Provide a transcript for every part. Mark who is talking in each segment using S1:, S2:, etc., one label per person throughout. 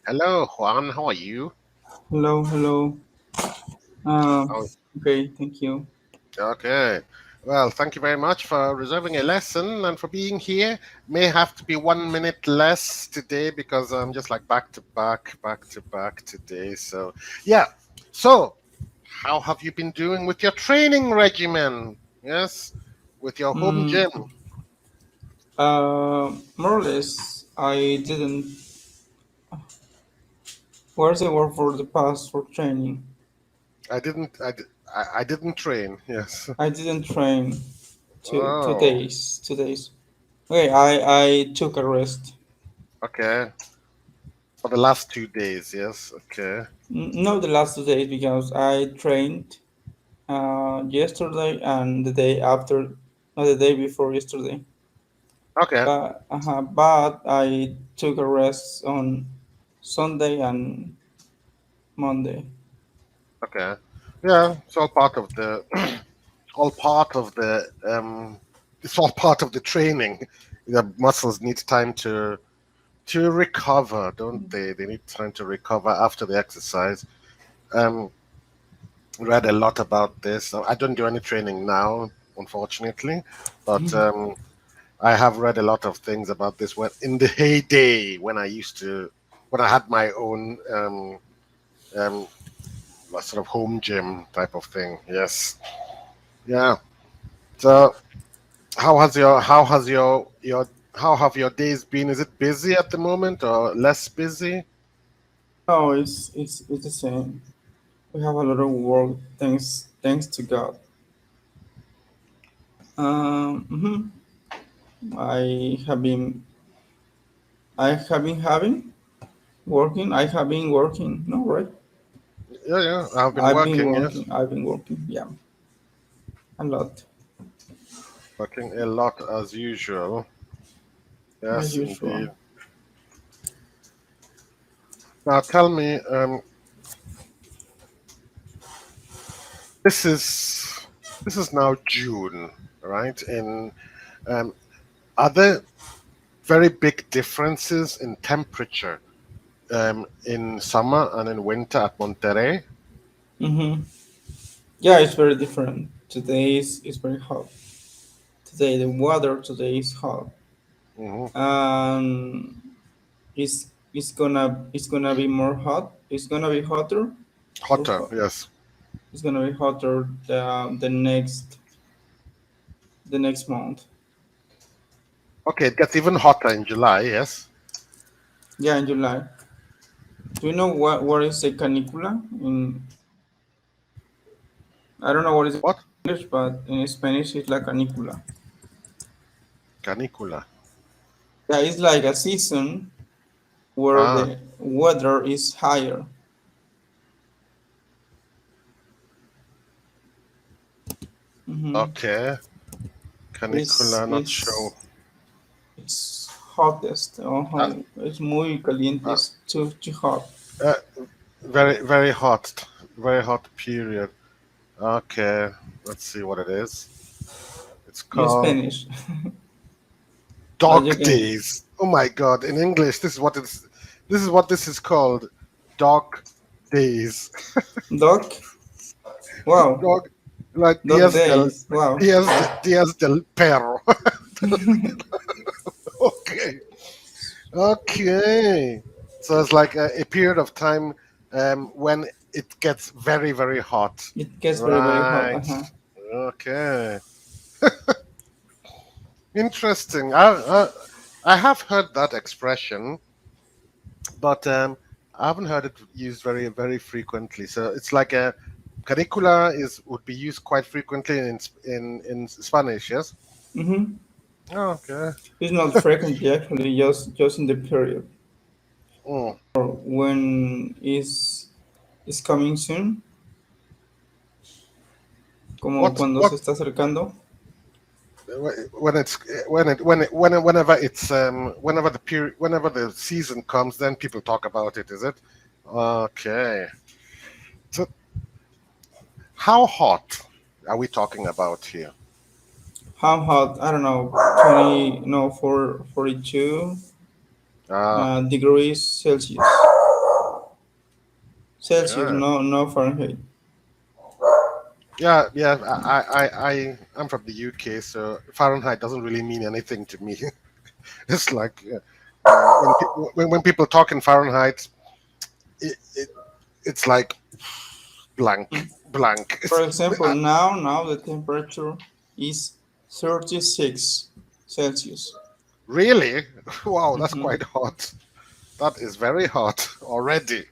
S1: Hello, Juan. How are you?
S2: Hello, hello. Um,
S1: Oh,
S2: okay, thank you.
S1: okay. Well, thank you very much for reserving a lesson and for being here. May have to be 1 minute less today because I'm just like back to back today. So, yeah. So, how have you been doing with your training regimen? Yes, with your home
S2: Mm,
S1: gym.
S2: More or less, I didn't. Where's the word for the past for training?
S1: I didn't. I didn't train. Yes.
S2: I didn't train two
S1: Oh,
S2: days. 2 days. Okay, I took a rest.
S1: okay. For the last 2 days. Yes. Okay.
S2: Not the last 2 days because I trained yesterday and the day after, not the day before yesterday.
S1: Okay.
S2: But I took a rest on Sunday and Monday.
S1: Okay. Yeah, it's all part of the all part of the it's all part of the training. The muscles need time to recover, don't they? They need time to recover after the exercise. Um, read a lot about this. I don't do any training now, unfortunately, but I have read a lot of things about this when in the heyday when I had my own um, sort of home gym type of thing. Yes. Yeah. So how have your days been? Is it busy at the moment or less busy?
S2: No, it's the same. We have a lot of work. Thanks to God. Mhm. I have been I have been having working. I have been working. No, right?
S1: Yeah, yeah. I've been working, yes.
S2: I've been working. Yeah, a lot
S1: Working a lot as usual.
S2: as
S1: Yes,
S2: usual.
S1: indeed. Now tell me, this is this is now June, right? In um, are there very big differences in temperature in summer and in winter at Monterrey?
S2: Mm-hmm. Yeah, it's very different. Today is very hot. Today the weather today is hot.
S1: Hmm.
S2: It's gonna be more hot. It's gonna be hotter. Or
S1: Hotter, yes.
S2: it's gonna be hotter the next month.
S1: Okay, it gets even hotter in July, yes.
S2: Yeah, in July. Do you know what is a canicula? I don't know what is it
S1: What?
S2: in English, but in Spanish it's la canicula.
S1: Canicula.
S2: Yeah, it's like a season where
S1: Ah,
S2: the weather is higher. Mm-hmm.
S1: okay.
S2: It's
S1: Canicula, not sure.
S2: it's it's hottest.
S1: Uh,
S2: Es muy caliente.
S1: uh,
S2: It's too hot.
S1: uh, very hot period. Okay, let's see what it is. It's
S2: In
S1: called
S2: Spanish, but
S1: dog
S2: you can
S1: days. Oh my God! In English, this is what this is called. Dog days.
S2: dog. Wow,
S1: Dog, like
S2: dog days. Wow.
S1: Diaz del Perro. Okay. Okay. So it's like a period of time when it gets very hot.
S2: It gets very hot.
S1: Right.
S2: Uh-huh.
S1: Okay. Interesting. I have heard that expression, but I haven't heard it used very frequently. So it's like a curricula is would be used quite frequently in Spanish. Yes.
S2: Mm-hmm.
S1: Oh, okay.
S2: It's not frequently actually, just in the period.
S1: Mm.
S2: When is coming soon, como cuando
S1: What
S2: se está acercando.
S1: when it's whenever it's whenever the period whenever the season comes, then people talk about it. Is it? Okay. So how hot are we talking about here?
S2: How hot? I don't know, 20, no, 42
S1: Ah,
S2: degrees Celsius. Celsius,
S1: Okay.
S2: no Fahrenheit.
S1: Yeah, yeah. I'm from the UK, so Fahrenheit doesn't really mean anything to me. It's like when people talk in Fahrenheit, it it's like blank, blank.
S2: For
S1: It's,
S2: example, now the temperature is 36 Celsius.
S1: really? Wow, that's
S2: Hmm.
S1: quite hot. That is very hot already.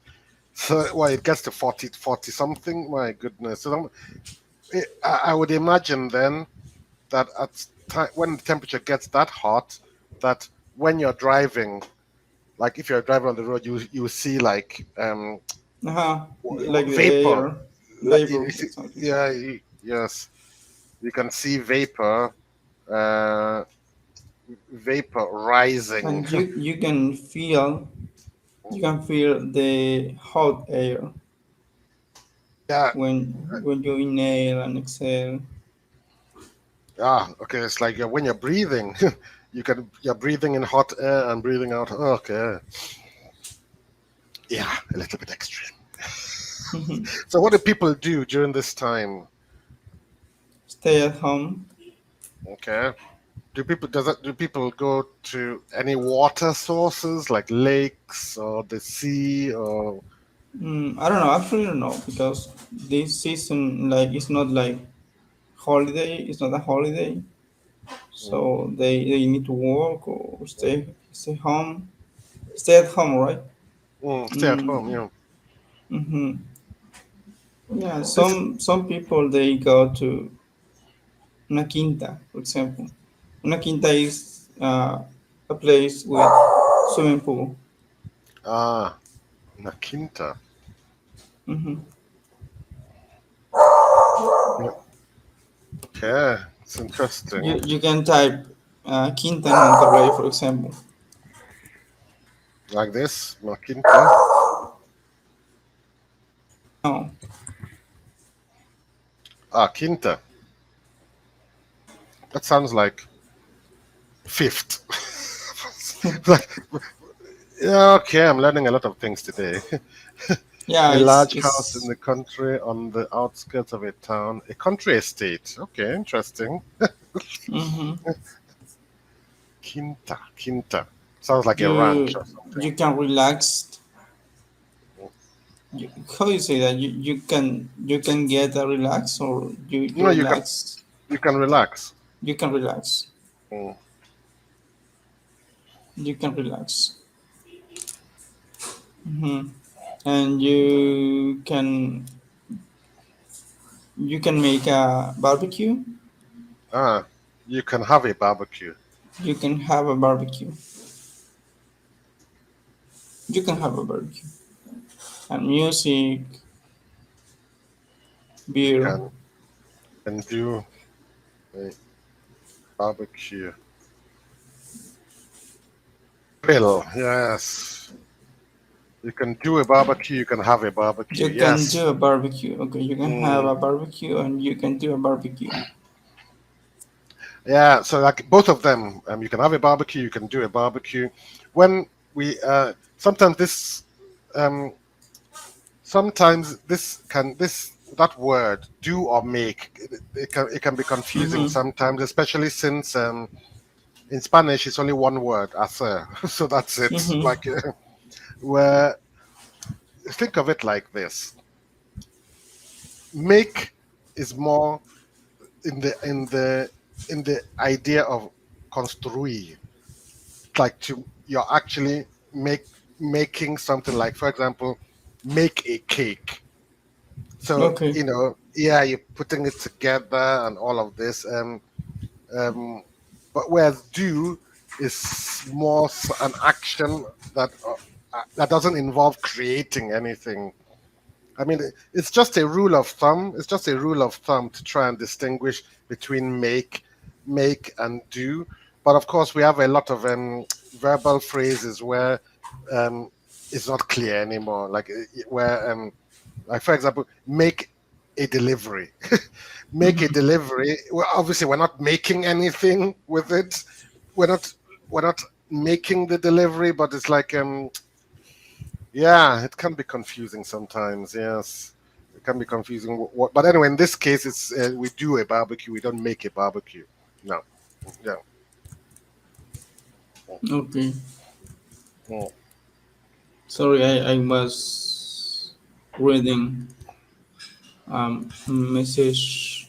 S1: So, well, it gets to 40 something. My goodness. So, I would imagine then that when the temperature gets that hot, that when you're driving, like if you're driving on the road, you see like
S2: Uh-huh. Like the
S1: vapor.
S2: air,
S1: Like
S2: vapor,
S1: you see,
S2: exactly.
S1: yeah, yes, you can see vapor, uh, vapor rising.
S2: And you can feel the hot air
S1: Yeah,
S2: when you inhale and exhale.
S1: okay. It's like when you're breathing, you're breathing in hot air and breathing out. Okay, yeah, a little bit extreme. So, what do people do during this time?
S2: Stay at home.
S1: Okay. Do people go to any water sources like lakes or the sea or
S2: I don't know. Actually, I don't know because this season like it's not like holiday. It's not a holiday,
S1: mm,
S2: so they need to work or stay home. Stay at home, right?
S1: stay at home?
S2: Mm, mm-hmm. Yeah.
S1: This is
S2: Some people they go to una quinta, for example. Una quinta is a place with swimming pool.
S1: ah Nakinta.
S2: Hmm.
S1: Yeah, okay, it's interesting.
S2: You can type quinta en Monterrey, for example.
S1: Like this, Nakinta.
S2: No.
S1: Ah, Quinta. That sounds like fifth. Like, yeah, okay, I'm learning a lot of things today.
S2: Yeah,
S1: A large house in
S2: it's
S1: the country on the outskirts of a town, a country estate. Okay, interesting.
S2: hmm
S1: Quinta, Quinta. Sounds like a ranch
S2: you
S1: or something.
S2: you can relax. How do you say that? You can get a relax or you
S1: No,
S2: relax.
S1: you can relax.
S2: You can relax.
S1: Mm.
S2: You can relax. Hmm. And you can make a barbecue.
S1: Ah, you can have a barbecue.
S2: You can have a barbecue. You can have a barbecue and music,
S1: You
S2: beer.
S1: can do a barbecue. Grill, yes. You can do a barbecue. You can have a barbecue.
S2: You can
S1: Yes.
S2: do a barbecue. Okay, you can have
S1: Mm.
S2: a barbecue and you can do a barbecue.
S1: Yeah. So like both of them, you can have a barbecue. You can do a barbecue. When we sometimes um, this that word do or make it can be confusing
S2: Mm-hmm.
S1: sometimes, especially since in Spanish it's only one word, hacer. So that's it.
S2: Mm-hmm.
S1: Like where think of it like this: make is more in the idea of construir, like you're actually making something. Like for example, make a cake. So
S2: Okay.
S1: yeah, you're putting it together and all of this. Um, but whereas do is more an action that doesn't involve creating anything. I mean, it's just a rule of thumb. It's just a rule of thumb to try and distinguish between make and do. But of course, we have a lot of verbal phrases where um, it's not clear anymore. Like where, like for example, make a delivery. Make a
S2: Mm-hmm.
S1: delivery. Well, obviously, we're not making anything with it. We're not we're not making the delivery, but it's like Yeah, it can be confusing sometimes. Yes, it can be confusing. But anyway, in this case, it's we do a barbecue. We don't make a barbecue. No. Yeah.
S2: Okay.
S1: Mm.
S2: Sorry, I was reading message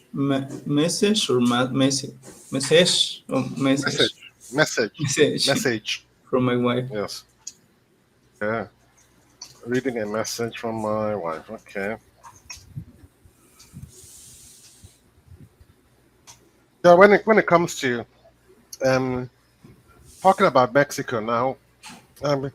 S2: or message
S1: Message. Message.
S2: message
S1: Message.
S2: from my wife.
S1: Yes. Yeah. Reading a message from my wife. Okay. So when it comes to um talking about Mexico now, um,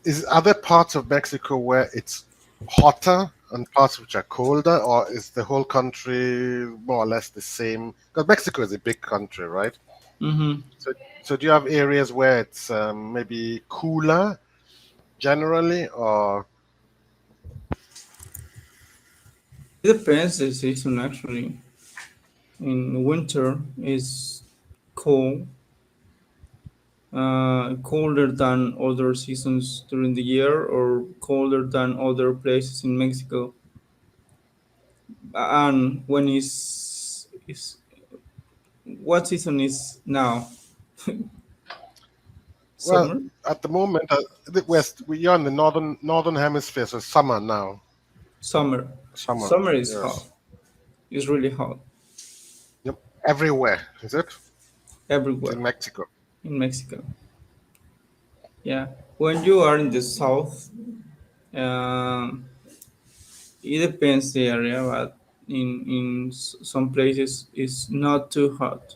S1: is other parts of Mexico where it's hotter and parts which are colder, or is the whole country more or less the same? Because Mexico is a big country, right?
S2: Mm-hmm.
S1: So, so do you have areas where it's maybe cooler generally, or
S2: It depends the season actually. In winter is cold, colder than other seasons during the year, or colder than other places in Mexico. And when is what season is now?
S1: well,
S2: Summer.
S1: at the moment, the West, we are in the northern hemisphere, so summer now.
S2: Summer.
S1: Summer,
S2: Summer is hot.
S1: yes.
S2: It's really hot
S1: Yep. Everywhere, is it?
S2: everywhere
S1: In Mexico.
S2: in Mexico. Yeah. When you are in the south, um, it depends the area, but some places it's not too hot.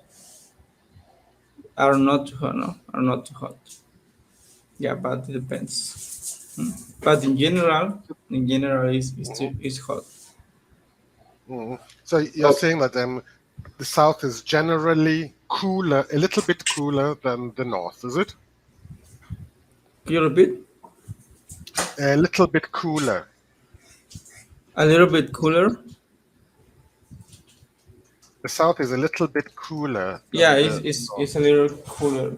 S2: Are not too hot. No, are not too hot. Yeah, but it depends. But in general,
S1: Mhm,
S2: it's hot.
S1: mhm. So you're
S2: Oh,
S1: saying that the south is generally cooler, a little bit cooler than the north, is it?
S2: can you repeat?
S1: A little bit cooler.
S2: A little bit cooler.
S1: The south is a little bit cooler
S2: Yeah,
S1: than the
S2: it's
S1: north.
S2: a little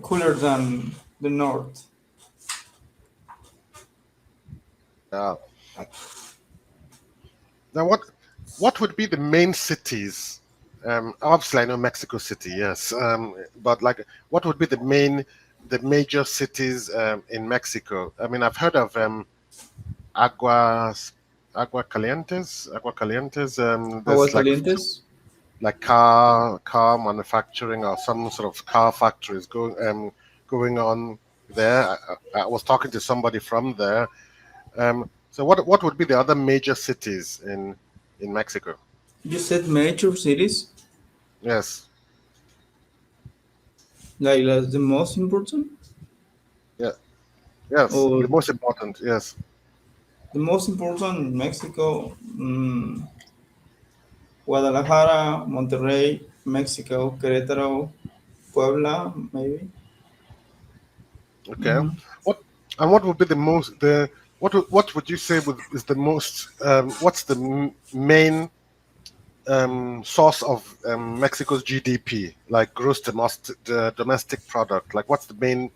S2: cooler than the north.
S1: Yeah. Now, what would be the main cities? Obviously, I know Mexico City, yes. But like, what would be the major cities in Mexico? I mean, I've heard of Aguas, Agua Calientes. There's
S2: Aguascalientes.
S1: like car manufacturing or some sort of car factories going on there. I was talking to somebody from there. So what would be the other major cities in Mexico?
S2: You said major cities,
S1: Yes,
S2: like the most important,
S1: yeah, yes,
S2: or
S1: the most important. Yes.
S2: the most important in Mexico, Guadalajara, Monterrey, Mexico, Querétaro, Puebla, maybe.
S1: Okay.
S2: Hmm.
S1: What and what would be the most the what would you say is the most what's the main source of Mexico's GDP, like gross domestic product? Like, what's the main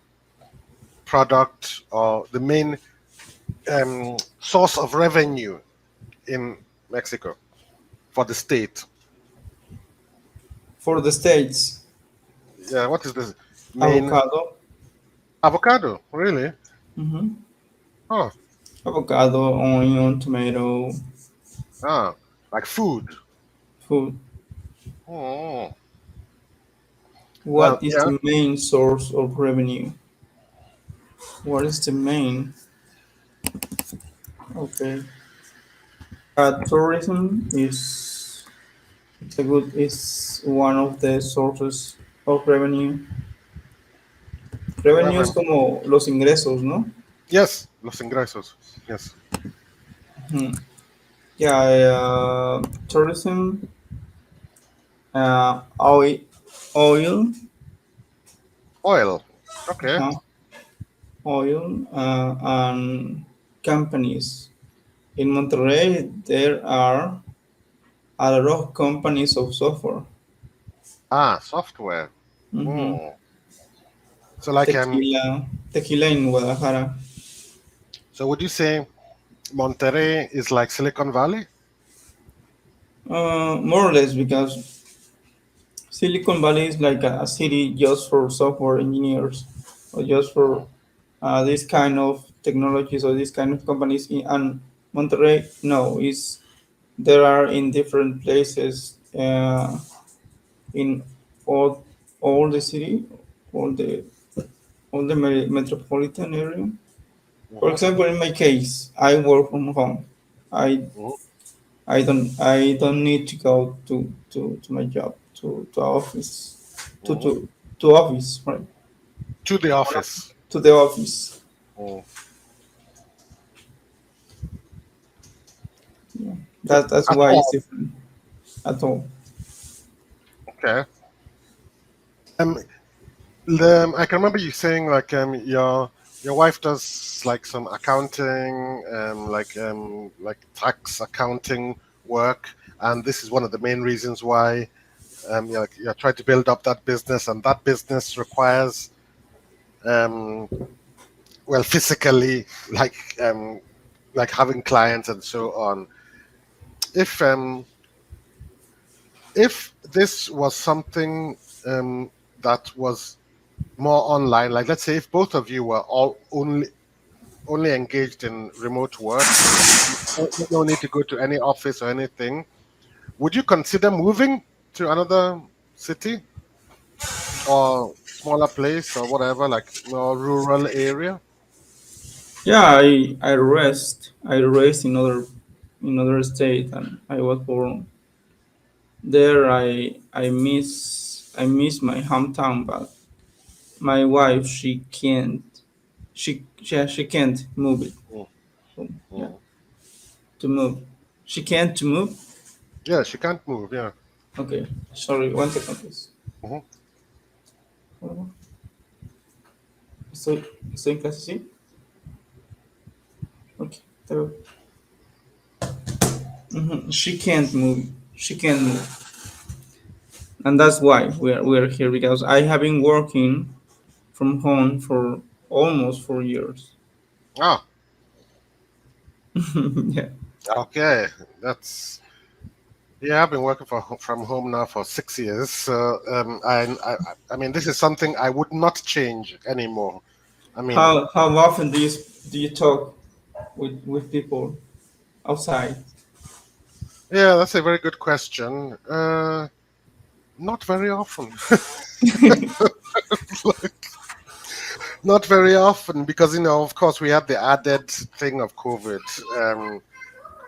S1: product or the main source of revenue in Mexico for the state?
S2: For the states,
S1: Yeah, what is the main
S2: avocado,
S1: avocado? Really?
S2: hmm
S1: Oh,
S2: avocado, onion, tomato,
S1: ah, like food.
S2: food.
S1: Oh,
S2: What is
S1: yeah.
S2: the main source of revenue? What is the main? Okay. Tourism is one of the sources of revenue. Revenue es
S1: Revenue.
S2: como los ingresos, ¿no?
S1: Yes, los ingresos. Yes.
S2: Hmm. Yeah, tourism, oil, oil,
S1: Oil. Okay.
S2: uh, and companies. In Monterrey, there are a lot of companies of software.
S1: Ah, software.
S2: Hmm.
S1: Oh. So like
S2: Tequila en Guadalajara.
S1: So would you say Monterrey is like Silicon Valley?
S2: More or less, because Silicon Valley is like a city just for software engineers, or just for this kind of technologies or this kind of companies. And Monterrey, no, is there are in different places in all all the city, all the metropolitan area. For
S1: Mm-hmm.
S2: example, in my case, I work from home. I
S1: Mm-hmm.
S2: I don't need to go to my job to office to
S1: Mm-hmm.
S2: to to office, right,
S1: To the office.
S2: to the office.
S1: Mm.
S2: Yeah,
S1: So
S2: that's
S1: at
S2: why it's
S1: all.
S2: different at all.
S1: Okay. Um, I can remember you saying like your wife does like some accounting, like tax accounting work, and this is one of the main reasons why you're trying to build up that business, and that business requires um, well physically um, like having clients and so on. If um, if this was something that was more online, like let's say if both of you were all only engaged in remote work, no need to go to any office or anything, would you consider moving to another city or smaller place or whatever, like more rural area?
S2: Yeah, I rest in other state, and I was born there. I miss my hometown, but my wife, she can't move it.
S1: Mm,
S2: So yeah,
S1: mm.
S2: to move, she can't to move.
S1: Yeah, she can't move. Yeah.
S2: Okay, sorry, 1 second, please.
S1: Hmm.
S2: Estoy, estoy en clase, sí. Okay, pero, she can't move. She can't move, and that's why we are here, because I have been working from home for almost 4 years.
S1: Ah,
S2: Yeah.
S1: okay. That's Yeah. I've been working from home now for 6 years. So I mean, this is something I would not change anymore. I mean,
S2: How often do you talk with people outside?
S1: yeah, that's a very good question. Not very often. Not very often because of course, we had the added thing of COVID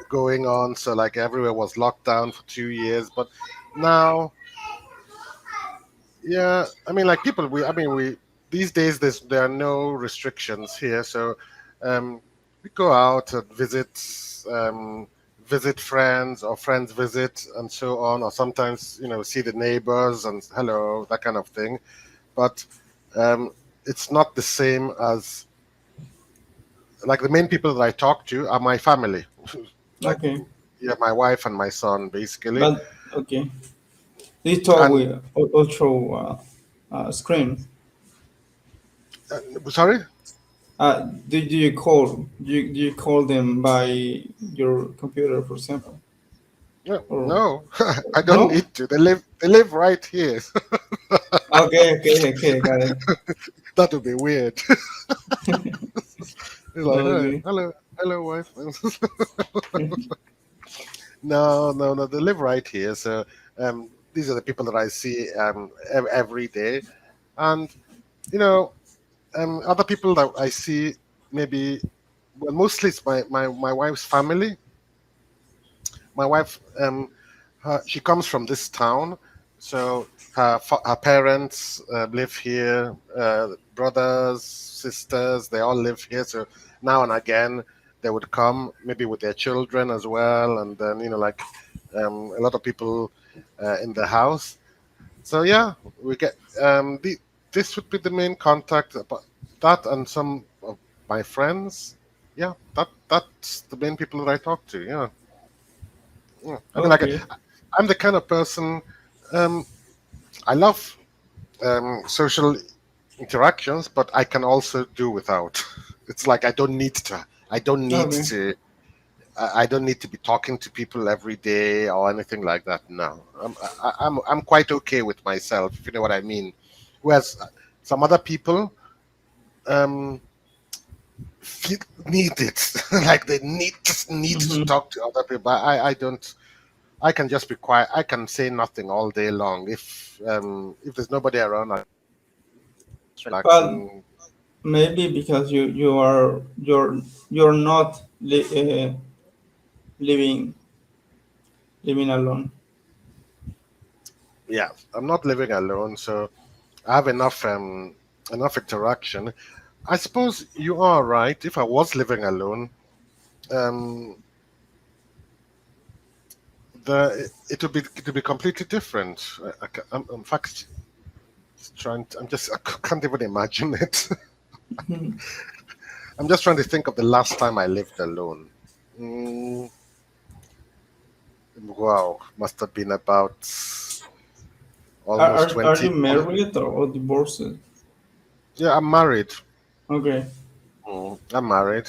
S1: going on, so like everywhere was locked down for 2 years. But now, yeah, I mean, like people, we these days there are no restrictions here, so um, we go out and um, visit friends or friends visit and so on, or sometimes see the neighbors and hello, that kind of thing. But um, it's not the same as like the main people that I talk to are my family, like
S2: Okay,
S1: yeah, my wife and my son basically.
S2: but okay, they talk
S1: And
S2: with through screen.
S1: sorry,
S2: Do you call do you call them by your computer, for example,
S1: no,
S2: or
S1: no, I don't
S2: no?
S1: need to. They live right here.
S2: Okay, okay, okay, got it.
S1: That would be weird. It's like, hey,
S2: Okay.
S1: hello, wife. No, no, no. They live right here, so these are the people that I see every day, and you know, other people that I see maybe, well, mostly it's my wife's family. My wife, she comes from this town, so her parents live here, brothers, sisters, they all live here. So now and again they would come, maybe with their children as well, and then like a lot of people in the house. So yeah, we get this would be the main contact, but that and some of my friends. Yeah, that's the main people that I talk to. Yeah. Yeah. I mean, like,
S2: Okay.
S1: I'm the kind of person. Um, I love social interactions, but I can also do without. It's like I don't need to I don't need
S2: Okay.
S1: to. I don't need to be talking to people every day or anything like that. No, I'm quite okay with myself, if you know what I mean. Whereas some other people um feel, need it, like they need to
S2: Mm-hmm.
S1: talk to other people. I don't. I can just be quiet. I can say nothing all day long. If there's nobody around, I'm
S2: But
S1: relaxing.
S2: maybe because you're not living alone.
S1: Yeah, I'm not living alone, so I have enough interaction. I suppose you are right. If I was living alone, um, it would be completely different. I'm, in fact, I can't even imagine it.
S2: Mhm.
S1: I'm just trying to think of the last time I lived alone. Mm, wow, must have been about
S2: Are,
S1: almost
S2: are, are you
S1: 20.
S2: married or divorced?
S1: Yeah, I'm married.
S2: Okay.
S1: I'm married.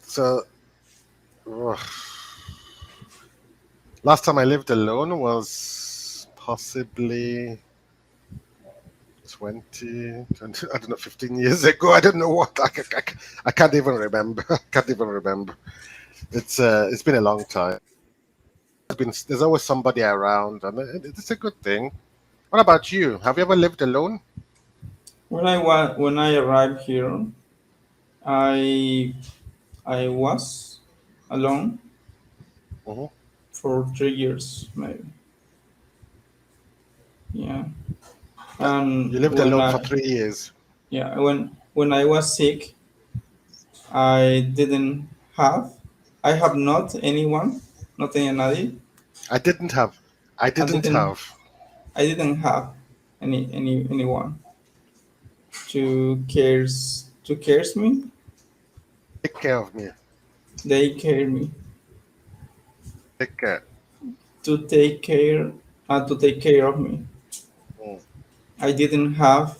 S1: So, ugh, last time I lived alone was possibly 20, I don't know, 15 years ago. I don't know what. I can't even remember. I can't even remember. It's been a long time. There's always somebody around, and it's a good thing. What about you? Have you ever lived alone?
S2: When I arrived here, I I was alone
S1: Hmm.
S2: for 3 years, maybe. Yeah. And
S1: You lived alone for 3 years.
S2: when I was sick, I didn't have I have not anyone, not anybody.
S1: I didn't have. I
S2: I
S1: didn't
S2: didn't
S1: have.
S2: I didn't have anyone to cares me.
S1: Take care of me.
S2: They care me
S1: Take care.
S2: to take care of me.
S1: Mm.
S2: I didn't have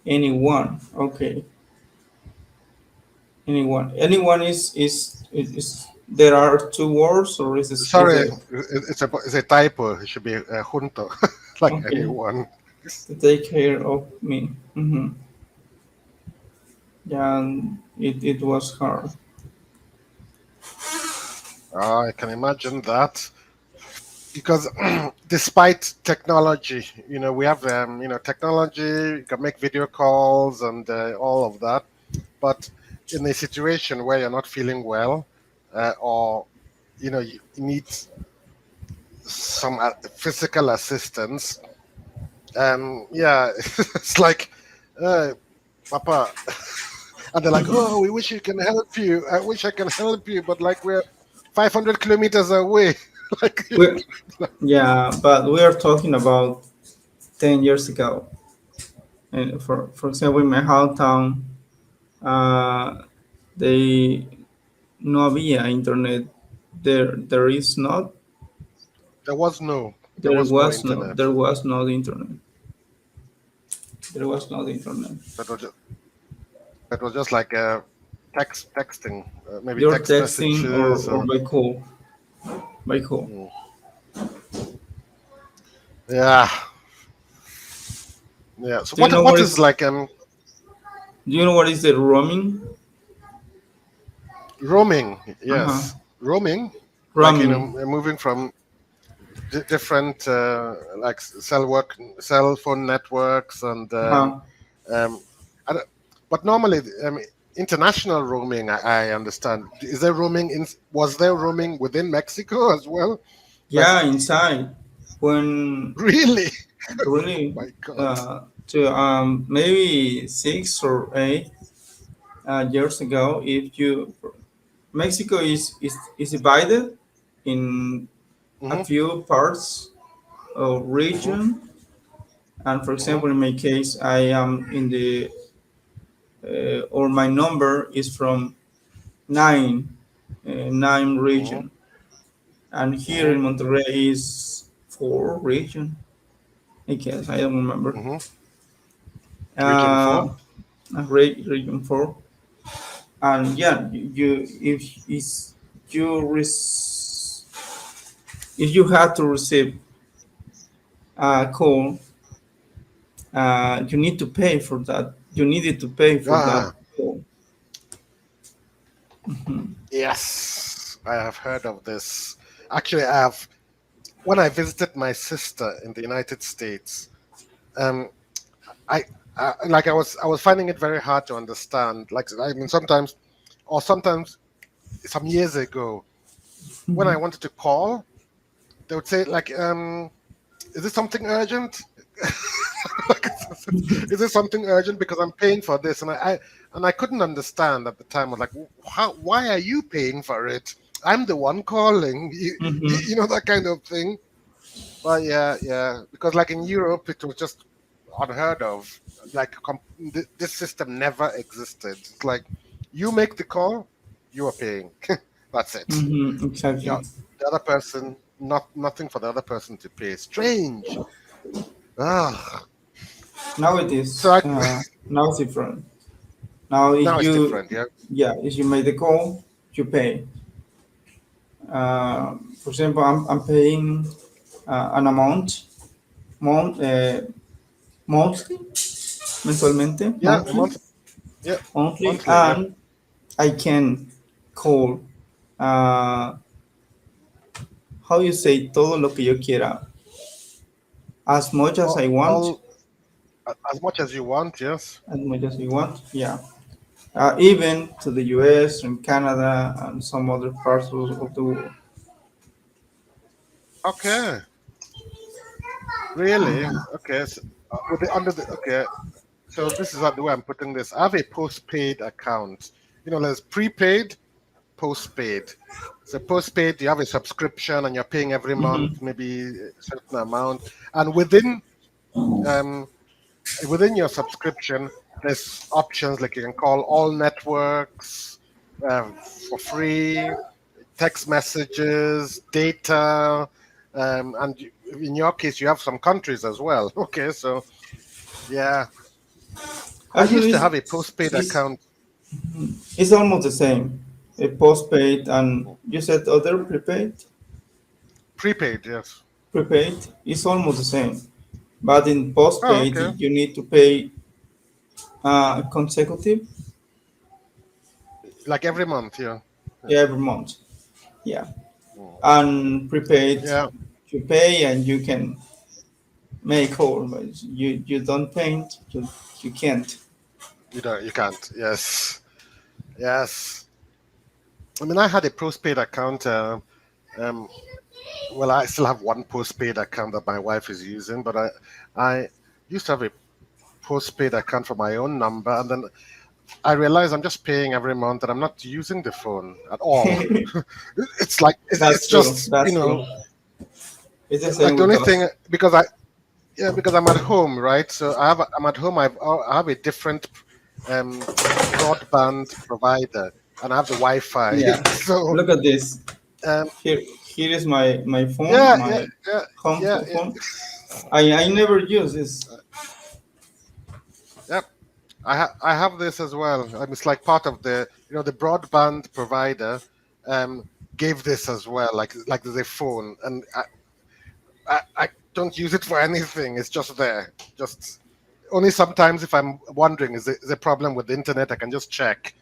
S2: anyone. Okay, anyone is there are two words, or is
S1: Sorry,
S2: it
S1: it's a typo. It should be junto, like
S2: okay
S1: anyone.
S2: to take care of me? Yeah, and it was hard.
S1: I can imagine that because despite technology, we have technology. You can make video calls and all of that, but in a situation where you're not feeling well, or you need some physical assistance, yeah, it's like, uh, Papa, and they're like, "Oh, we wish you can help you. I wish I can help you, but like we're 500 kilometers away." like,
S2: we yeah, but we are talking about 10 years ago. And for example, in my hometown, uh, they no había internet. There is not.
S1: there was no, there
S2: There
S1: was no
S2: was no.
S1: internet.
S2: There was no internet. There was no internet.
S1: That was just, that was just like texting, maybe
S2: You're
S1: text
S2: texting or
S1: messages
S2: or
S1: or
S2: by call. By call.
S1: mm, yeah, yeah. So
S2: Do you know
S1: what
S2: what
S1: is
S2: is?
S1: like
S2: Do you know what is the roaming?
S1: roaming?
S2: Uh huh.
S1: Yes, roaming, like
S2: Roaming.
S1: moving from different like cell phone networks and
S2: Uh huh.
S1: um, I don't- but normally international roaming I understand. Is there roaming was there roaming within Mexico as well? Like
S2: Yeah, inside. When
S1: really? Oh
S2: really
S1: my God.
S2: to maybe 6 or 8 years ago, if you Mexico is divided in a
S1: Hmm.
S2: few parts of
S1: Hmm.
S2: region, and for
S1: Hmm.
S2: example, in my case, I am in the or my number is from nine
S1: Hmm.
S2: region, and here
S1: Hmm.
S2: in Monterrey is 4 region. I guess I don't remember.
S1: Hmm. Region
S2: Uh,
S1: 4.
S2: region 4, and yeah, you if you had to receive a call, you need to pay for that. You needed to pay for that
S1: Ah,
S2: call.
S1: yes, I have heard of this. Actually, I have. When I visited my sister in the United States, um, I, I was finding it very hard to understand. Like, I mean, sometimes some years ago, when I wanted to call, they would say like, "Is this something urgent? Is this something urgent? Because I'm paying for this." And I couldn't understand at the time. I was like, "How? Why are you paying for it? I'm the one calling." You know, that kind of thing. But yeah, yeah, because like in Europe, it was just unheard of. Like this system never existed. It's like you make the call, you are paying. That's it. Yeah,
S2: Exactly.
S1: the other person, nothing for the other person to pay. Strange. Ah,
S2: Now it
S1: so
S2: is. Now it's different. Now,
S1: now it's different. Yeah.
S2: if you make the call, you pay. For example, I'm paying an amount mon- uh, monthly, mensualmente,
S1: Yeah, a month. Yeah,
S2: monthly,
S1: monthly. Yeah.
S2: and I can call. Uh, how you say todo lo que yo quiera, as much as I want,
S1: All as much as you want. Yes.
S2: as much as I want. Yeah. Even to the US and Canada and some other parts of the world.
S1: Okay. Really? Okay. So, with the under the okay. So this is the way I'm putting this. I have a postpaid account. You know, there's prepaid, postpaid. So postpaid, you have a subscription and you're paying every month, maybe a certain amount. And um, within your subscription, there's options like you can call all networks for free, text messages, data, and in your case, you have some countries as well. Okay, so yeah, I used
S2: Actually,
S1: to have a postpaid
S2: it's,
S1: account.
S2: it's almost the same. A postpaid and you said other prepaid?
S1: Prepaid, yes.
S2: Prepaid is almost the same. But in
S1: Oh,
S2: postpaid,
S1: okay.
S2: you need to pay consecutive,
S1: Like every month, yeah. Yeah.
S2: yeah, every month. Yeah.
S1: Mm.
S2: And prepaid,
S1: Yeah,
S2: you pay and you can make call, but you don't pay, you can't.
S1: you can't. Yes, yes. I mean, I had a postpaid account. Um, well, I still have one postpaid account that my wife is using, but I used to have a postpaid account for my own number, and then I realized I'm just paying every month, and I'm not using the phone at all. It's like it's
S2: That's true.
S1: just
S2: That's true. It's the
S1: like
S2: same
S1: the
S2: with
S1: only
S2: us.
S1: thing because because I'm at home, right? So I'm at home. I have a different broadband provider, and I have the Wi-Fi.
S2: Yeah.
S1: So
S2: Look at this.
S1: um,
S2: Here is my phone,
S1: yeah, yeah,
S2: my
S1: yeah,
S2: home
S1: yeah,
S2: phone. I never use this.
S1: yeah. I have this as well. It's like part of the broadband provider um, gave this as well. Like there's a phone, and I don't use it for anything. It's just there. Just only sometimes if I'm wondering is there a problem with the internet, I can just check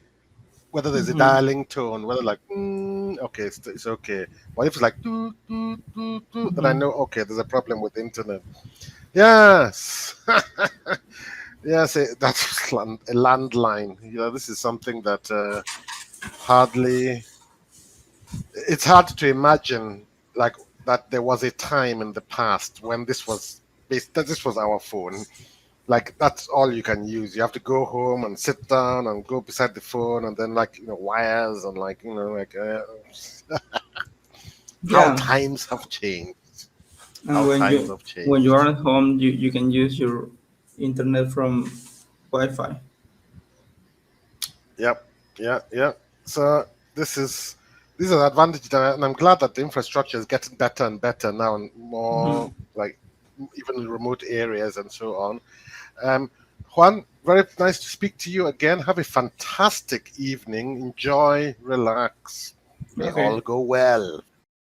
S1: whether there's a dialing tone, whether like okay, it's okay. But if it's like then I know okay, there's a problem with the internet. Yes. Yes, that's a landline. This is something that hardly. It's hard to imagine like that there was a time in the past when this was our phone. Like that's all you can use. You have to go home and sit down and go beside the phone and then like wires and like like how
S2: Yeah.
S1: times have changed.
S2: And
S1: How
S2: when
S1: times
S2: you
S1: have
S2: when you are
S1: changed.
S2: at home, you can use your internet from Wi-Fi.
S1: Yep. Yeah. Yeah. So this is these are the advantages, and I'm glad that the infrastructure is getting better and better now, and more like even in remote areas and so on. Um, Juan, Very nice to speak to you again. Have a fantastic evening. Enjoy, relax. May
S2: Okay.
S1: all go well.